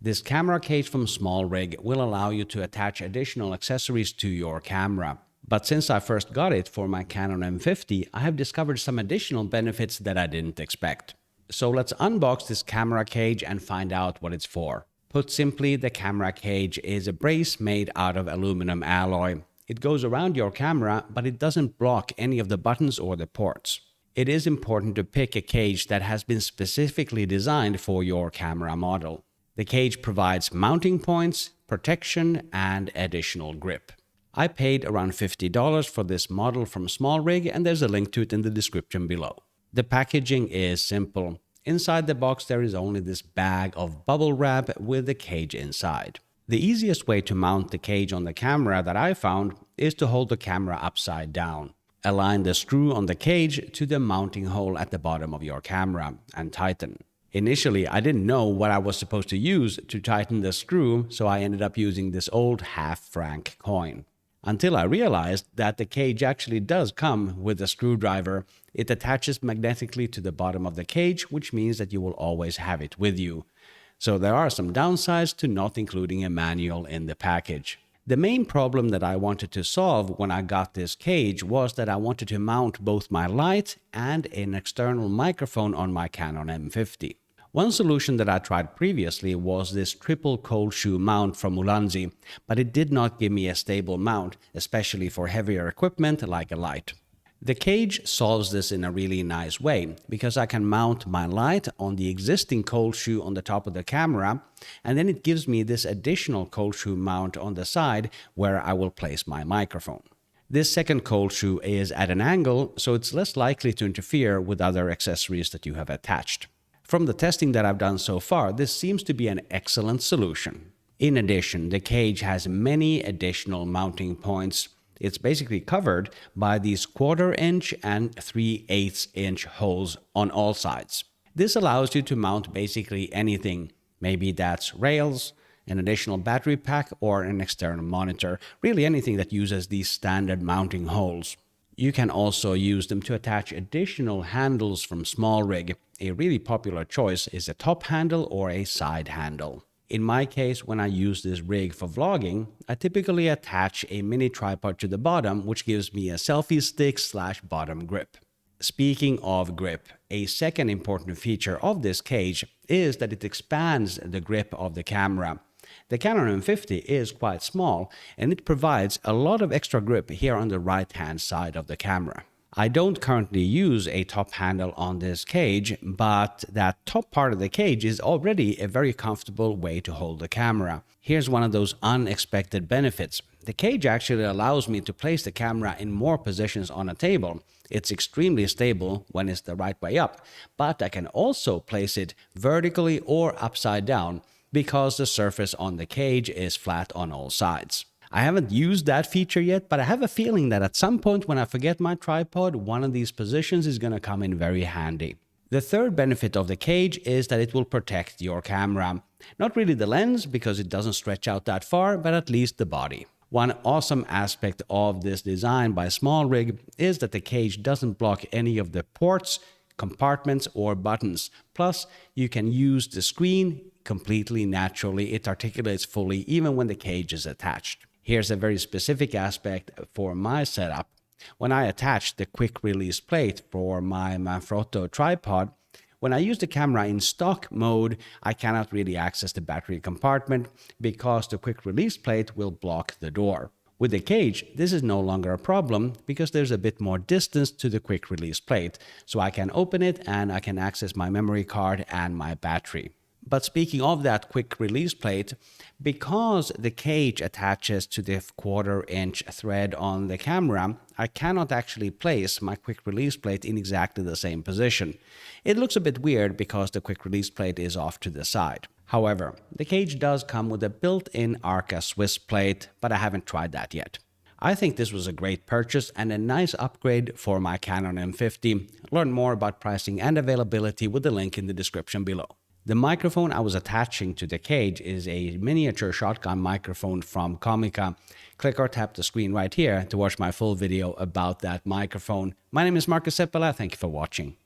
This camera cage from SmallRig will allow you to attach additional accessories to your camera. But since I first got it for my Canon M50, I have discovered some additional benefits that I didn't expect. So let's unbox this camera cage and find out what it's for. Put simply, the camera cage is a brace made out of aluminum alloy. It goes around your camera, but it doesn't block any of the buttons or the ports. It is important to pick a cage that has been specifically designed for your camera model. The cage provides mounting points, protection, and additional grip. I paid around $50 for this model from SmallRig, and there's a link to it in the description below. The packaging is simple. Inside the box there is only this bag of bubble wrap with the cage inside. The easiest way to mount the cage on the camera that I found is to hold the camera upside down. Align the screw on the cage to the mounting hole at the bottom of your camera and tighten. Initially, I didn't know what I was supposed to use to tighten the screw, so I ended up using this old half-franc coin. Until I realized that the cage actually does come with a screwdriver. It attaches magnetically to the bottom of the cage, which means that you will always have it with you. So there are some downsides to not including a manual in the package. The main problem that I wanted to solve when I got this cage was that I wanted to mount both my light and an external microphone on my Canon M50. One solution that I tried previously was this triple cold shoe mount from Ulanzi, but it did not give me a stable mount, especially for heavier equipment like a light. The cage solves this in a really nice way, because I can mount my light on the existing cold shoe on the top of the camera, and then it gives me this additional cold shoe mount on the side where I will place my microphone. This second cold shoe is at an angle, so it's less likely to interfere with other accessories that you have attached. From the testing that I've done so far, this seems to be an excellent solution. In addition, the cage has many additional mounting points. It's basically covered by these 1/4 inch and 3/8 inch holes on all sides. This allows you to mount basically anything. Maybe that's rails, an additional battery pack, or an external monitor. Really anything that uses these standard mounting holes. You can also use them to attach additional handles from SmallRig. A really popular choice is a top handle or a side handle. In my case, when I use this rig for vlogging, I typically attach a mini tripod to the bottom, which gives me a selfie stick / bottom grip. Speaking of grip, a second important feature of this cage is that it expands the grip of the camera. The Canon M50 is quite small, and it provides a lot of extra grip here on the right-hand side of the camera. I don't currently use a top handle on this cage, but that top part of the cage is already a very comfortable way to hold the camera. Here's one of those unexpected benefits. The cage actually allows me to place the camera in more positions on a table. It's extremely stable when it's the right way up, but I can also place it vertically or upside down, because the surface on the cage is flat on all sides. I haven't used that feature yet, but I have a feeling that at some point when I forget my tripod, one of these positions is going to come in very handy. The third benefit of the cage is that it will protect your camera. Not really the lens, because it doesn't stretch out that far, but at least the body. One awesome aspect of this design by SmallRig is that the cage doesn't block any of the ports, compartments, or buttons. Plus, you can use the screen completely naturally. It articulates fully even when the cage is attached. Here's a very specific aspect for my setup. When I attach the quick release plate for my Manfrotto tripod, when I use the camera in stock mode, I cannot really access the battery compartment because the quick release plate will block the door. With the cage, this is no longer a problem because there's a bit more distance to the quick release plate, so I can open it and I can access my memory card and my battery. But speaking of that quick release plate, because the cage attaches to the 1/4 inch thread on the camera, I cannot actually place my quick release plate in exactly the same position. It looks a bit weird because the quick release plate is off to the side. However, the cage does come with a built-in Arca Swiss plate, but I haven't tried that yet. I think this was a great purchase and a nice upgrade for my Canon M50. Learn more about pricing and availability with the link in the description below. The microphone I was attaching to the cage is a miniature shotgun microphone from Comica. Click or tap the screen right here to watch my full video about that microphone. My name is Markus. Thank you for watching.